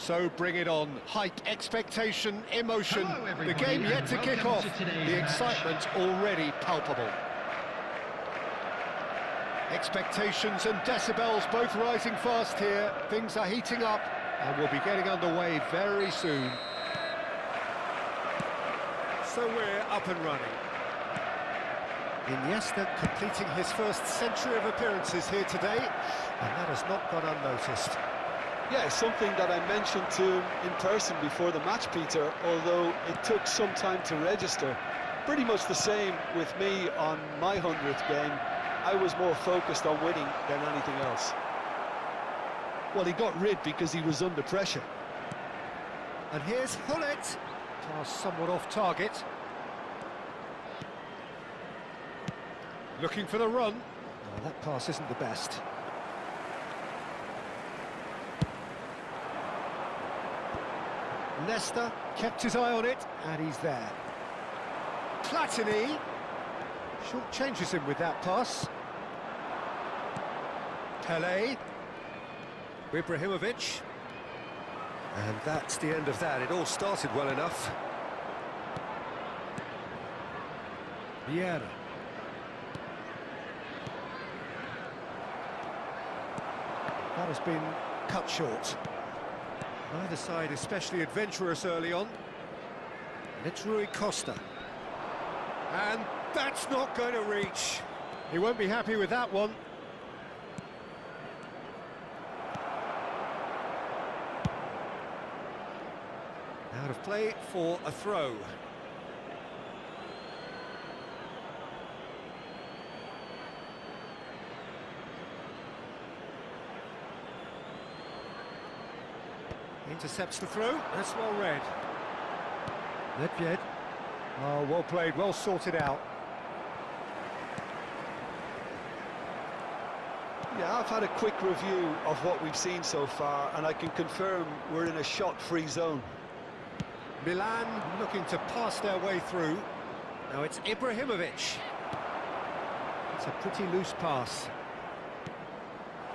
So bring it on. Hype, expectation, emotion. Hello, The everybody, game yet and to kick welcome off. to today's The match. excitement already palpable. Expectations and decibels both rising fast here. Things are heating up and we'll be getting underway very soon. So we're up and running. Iniesta completing his first century of appearances here today, and that has not gone unnoticed. Yeah, something that I mentioned to him in person before the match, Peter, although it took some time to register. Pretty much the same with me on my 100th game. I was more focused on winning than anything else. Well, he got rid because he was under pressure. And here's Hullet. Pass somewhat off target. Looking for the run. Oh, that pass isn't the best. Nesta kept his eye on it, and he's there. Platini short changes him with that pass. Pele. Ibrahimovic. And that's the end of that. It all started well enough. Vieira. That has been cut short. Neither side especially adventurous early on. And it's Rui Costa. And that's not going to reach. He won't be happy with that one. Out of play for a throw. Intercepts the throw. That's well read. Nedved. Oh, well played, well sorted out. Yeah, I've had a quick review of what we've seen so far, and I can confirm we're in a shot-free zone. Milan looking to pass their way through. Now it's Ibrahimovic. It's a pretty loose pass.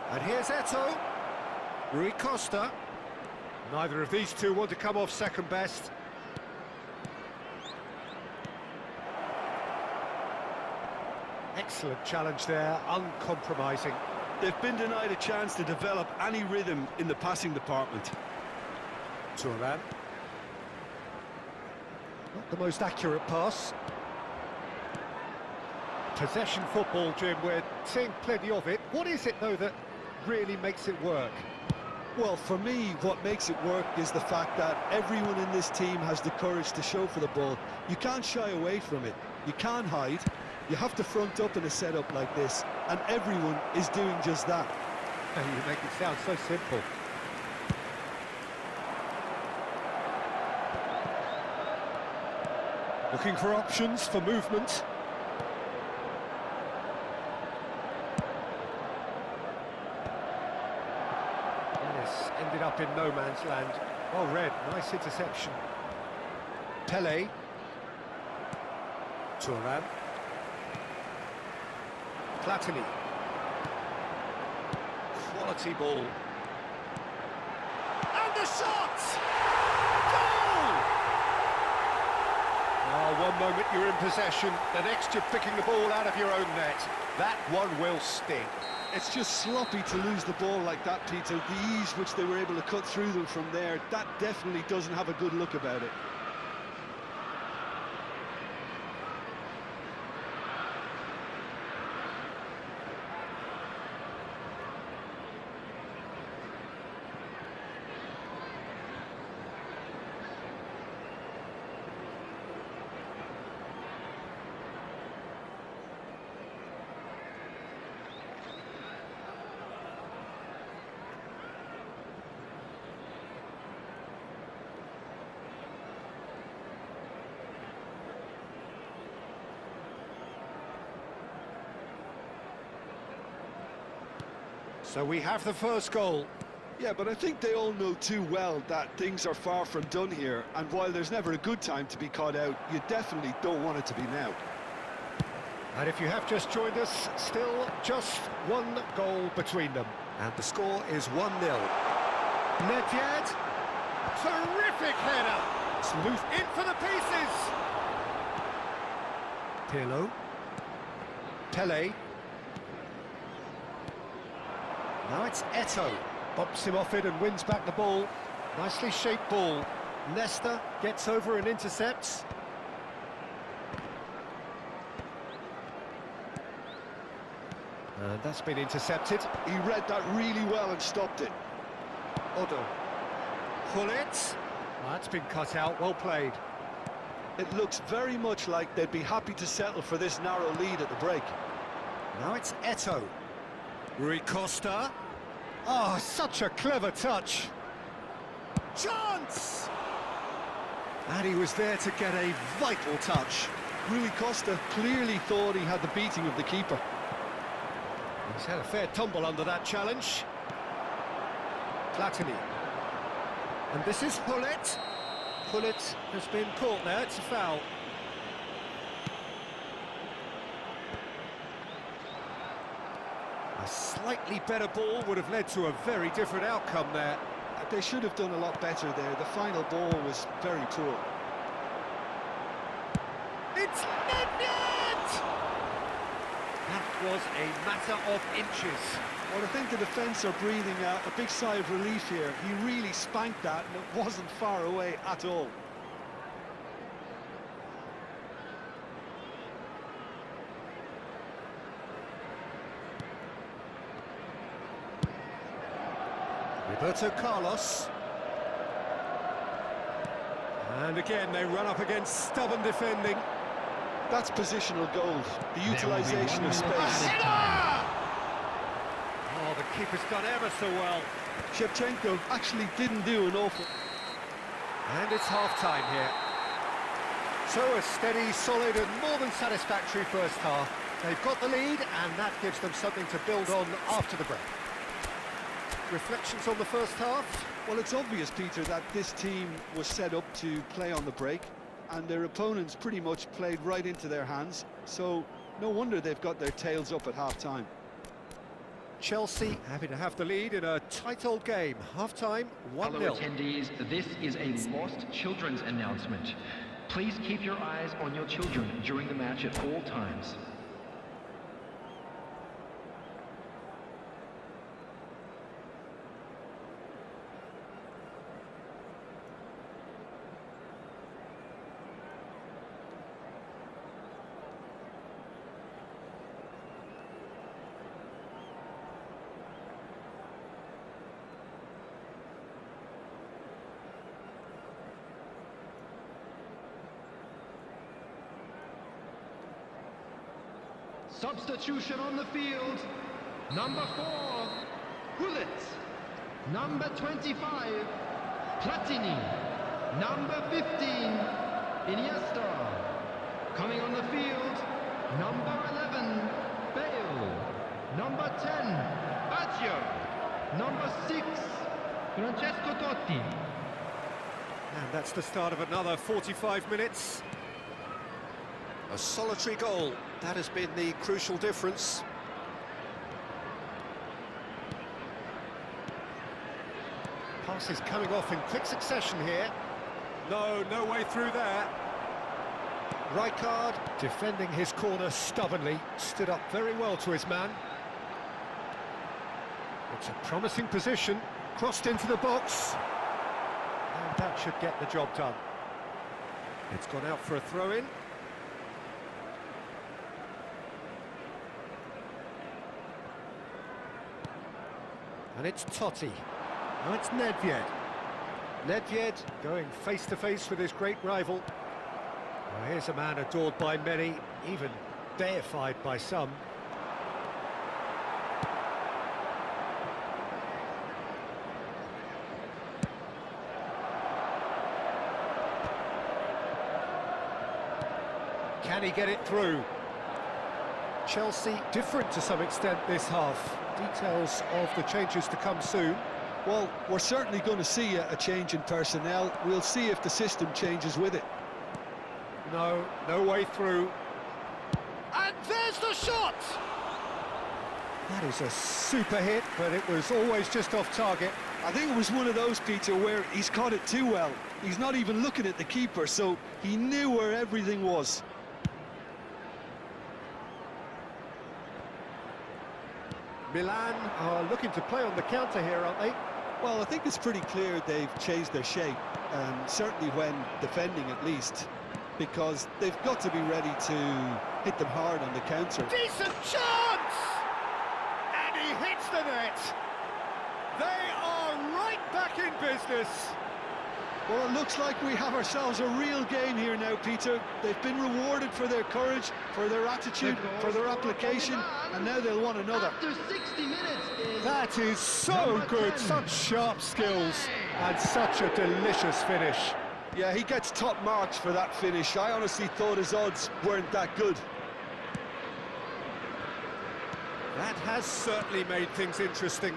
And here's Eto'o. Rui Costa. Neither of these two want to come off second best. Excellent challenge there, uncompromising. They've been denied a chance to develop any rhythm in the passing department. Turan. Not the most accurate pass. Possession football, Jim, we're seeing plenty of it. What is it, though, that really makes it work? Well, for me, what makes it work is the fact that everyone in this team has the courage to show for the ball. You can't shy away from it. You can't hide. You have to front up in a setup like this, and everyone is doing just that. You make it sound so simple. Looking for options for movement. Yes, ended up in no man's land. Well read, nice interception. Pele. Turan. Platini. Quality ball. And the shot! Goal! Oh, one moment you're in possession, the next you're picking the ball out of your own net. That one will sting. It's just sloppy to lose the ball like that, Peter. The ease which they were able to cut through them from there, that definitely doesn't have a good look about it. So we have the first goal. Yeah, but I think they all know too well that things are far from done here, and while there's never a good time to be caught out, you definitely don't want it to be now. And if you have just joined us, still just one goal between them. And the score is 1-0. Nedved. Terrific header! It's loose in for the pieces! Pirlo. Pele. Now it's Eto'o. Bumps him off it and wins back the ball. Nicely shaped ball. Leicester gets over and intercepts. And that's been intercepted. He read that really well and stopped it. Odo. Gullit. Well, that's been cut out, well played. It looks very much like they'd be happy to settle for this narrow lead at the break. Now it's Eto'o. Rui Costa. Oh, such a clever touch. Chance! And he was there to get a vital touch. Rui Costa clearly thought he had the beating of the keeper. He's had a fair tumble under that challenge. Platini. And this is Gullit. Gullit has been caught there, it's a foul. A slightly better ball would have led to a very different outcome there. They should have done a lot better there. The final ball was very poor. It's Nedved! That was a matter of inches. Well, I think the defence are breathing a big sigh of relief here. He really spanked that, and it wasn't far away at all. Roberto Carlos. And again, they run up against stubborn defending. That's positional gold, the utilisation of space. Oh, the keeper's done ever so well. Shevchenko actually didn't do an awful... And it's half-time here. So a steady, solid and more than satisfactory first half. They've got the lead and that gives them something to build on after the break. Reflections on the first half? Well, it's obvious, Peter, that this team was set up to play on the break and their opponents pretty much played right into their hands, so no wonder they've got their tails up at half-time. Chelsea happy to have the lead in a tight old game. Half-time, 1-0. Hello attendees, this is a lost children's announcement. Please keep your eyes on your children during the match at all times. Substitution on the field. Number 4, Gullit. Number 25, Platini. Number 15, Iniesta. Coming on the field, number 11, Bale. Number 10, Baggio. Number 6, Francesco Totti. And that's the start of another 45 minutes. A solitary goal, that has been the crucial difference. Passes coming off in quick succession here. No way through there. Rijkaard defending his corner stubbornly, stood up very well to his man. It's a promising position, crossed into the box. And that should get the job done. It's gone out for a throw-in. And it's Totti. Now it's Nedved. Nedved going face-to-face with his great rival. Well, here's a man adored by many, even deified by some. Can he get it through? Chelsea different to some extent this half. Details of the changes to come soon. Well, we're certainly going to see a change in personnel. We'll see if the system changes with it. No way through. And there's the shot! That is a super hit, but it was always just off target. I think it was one of those, Peter, where he's caught it too well. He's not even looking at the keeper, so he knew where everything was. Milan are looking to play on the counter here, aren't they? Well, I think it's pretty clear they've changed their shape, certainly when defending at least, because they've got to be ready to hit them hard on the counter. Decent chance! And he hits the net! They are right back in business! Well, it looks like we have ourselves a real game here now, Peter. They've been rewarded for their courage, for their attitude, for their application, and now they'll want another. After 60 minutes That is so number good, 10. such sharp skills, and such a delicious finish. Yeah, he gets top marks for that finish. I honestly thought his odds weren't that good. That has certainly made things interesting.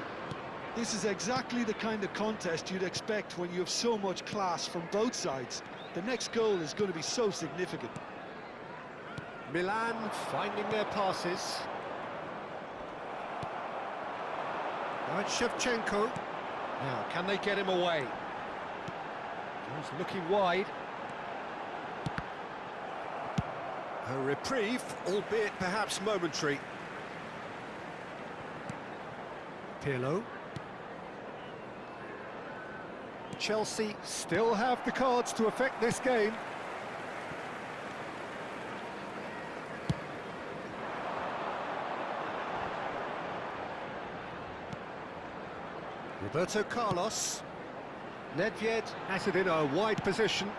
This is exactly the kind of contest you'd expect when you have so much class from both sides. The next goal is going to be so significant. Milan finding their passes. Now it's Shevchenko. Now, can they get him away? He's looking wide. A reprieve, albeit perhaps momentary. Pirlo. Chelsea still have the cards to affect this game. Roberto Carlos. Nedved has it in a wide position.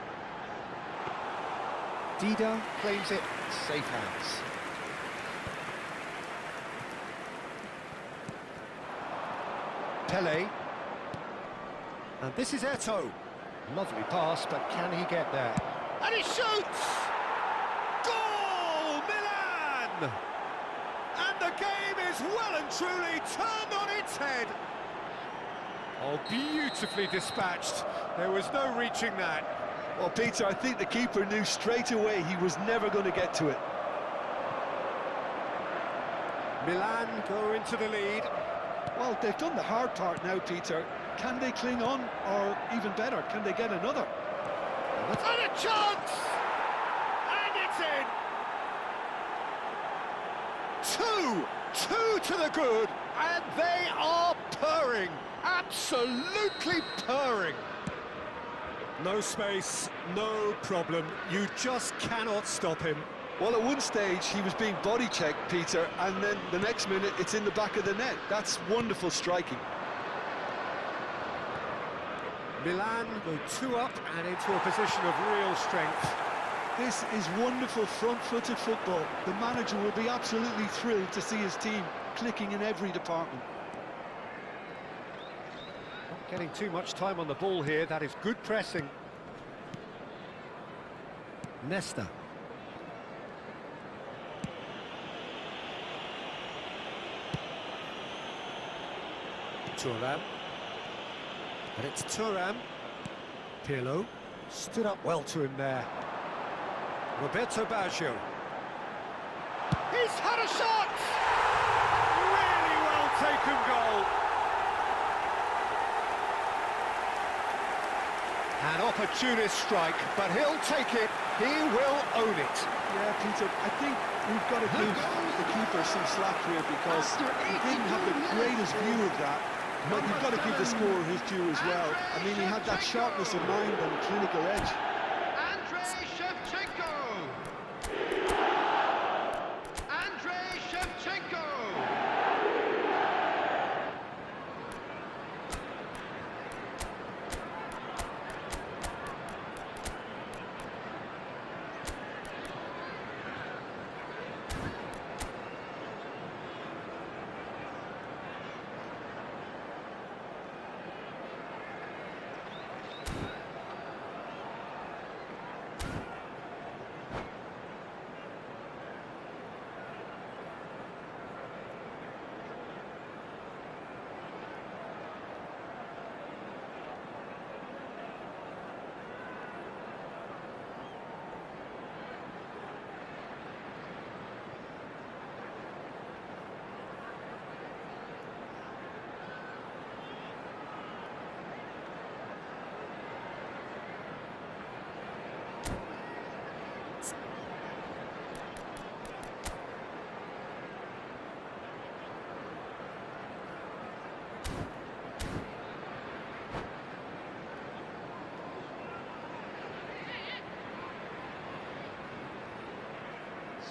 Dida claims it, safe hands. Pele. And this is Eto'o. Lovely pass, but can he get there? And he shoots! Goal, Milan! And the game is well and truly turned on its head. Oh, beautifully dispatched. There was no reaching that. Well, Peter, I think the keeper knew straight away he was never going to get to it. Milan go into the lead. Well, they've done the hard part now, Peter. Can they cling on, or even better, can they get another? And a chance! And it's in! Two to the good, and they are purring. Absolutely purring. No space, no problem. You just cannot stop him. Well, at one stage, he was being body-checked, Peter, and then the next minute, it's in the back of the net. That's wonderful striking. Milan go 2 up and into a position of real strength. This is wonderful front-footed football. The manager will be absolutely thrilled to see his team clicking in every department. Not getting too much time on the ball here. That is good pressing. Nesta. Thuram. And it's Thuram. Pirlo stood up well to him there. Roberto Baggio. He's had a shot! Really well taken goal. An opportunist strike, but he'll take it. He will own it. Yeah, Peter, I think we've got to give the keeper some slack here because he didn't have the greatest view of that. But you've got to give the scorer his due as well. I mean, he had that sharpness of mind and clinical edge. Andrei Shevchenko! Andrei Shevchenko!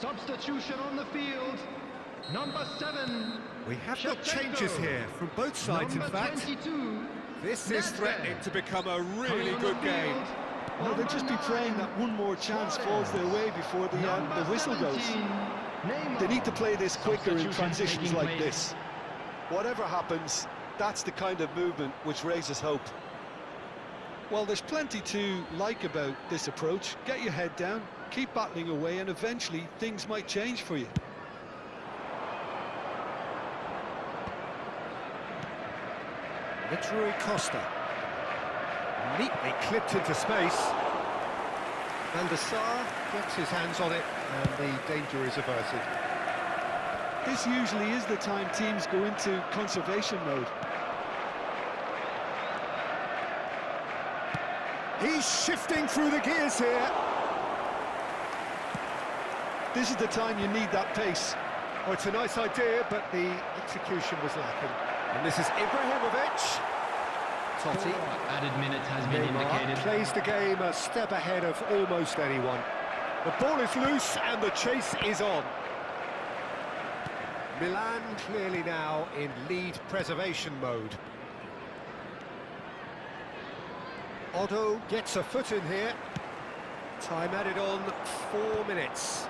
Substitution on the field. Number 7. We have got changes here from both sides, in Number fact. 22. This is threatening to become a really good game. Well, they'll just be praying that one more chance falls their way before the whistle goes. They need to play this quicker in transitions like this. Whatever happens, that's the kind of movement which raises hope. Well, there's plenty to like about this approach. Get your head down, keep battling away, and eventually things might change for you. Literary Costa. Neatly clipped into space. And the Sar gets his hands on it, and the danger is averted. This usually is the time teams go into conservation mode. He's shifting through the gears here. This is the time you need that pace. Oh, it's a nice idea, but the execution was lacking. And this is Ibrahimovic. Totti. Added minutes has been Neymar indicated. plays the game a step ahead of almost anyone. The ball is loose and the chase is on. Milan clearly now in lead preservation mode. Otto gets a foot in here. Time added on 4 minutes.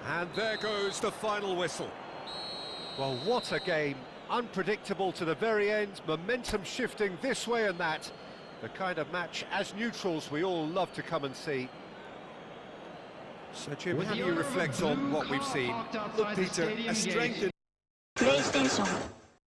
And there goes the final whistle. Well, what a game. Unpredictable to the very end, momentum shifting this way and that. The kind of match, as neutrals, we all love to come and see. So, Jim, how do you reflect on what we've seen? Look, Peter, a strength in PlayStation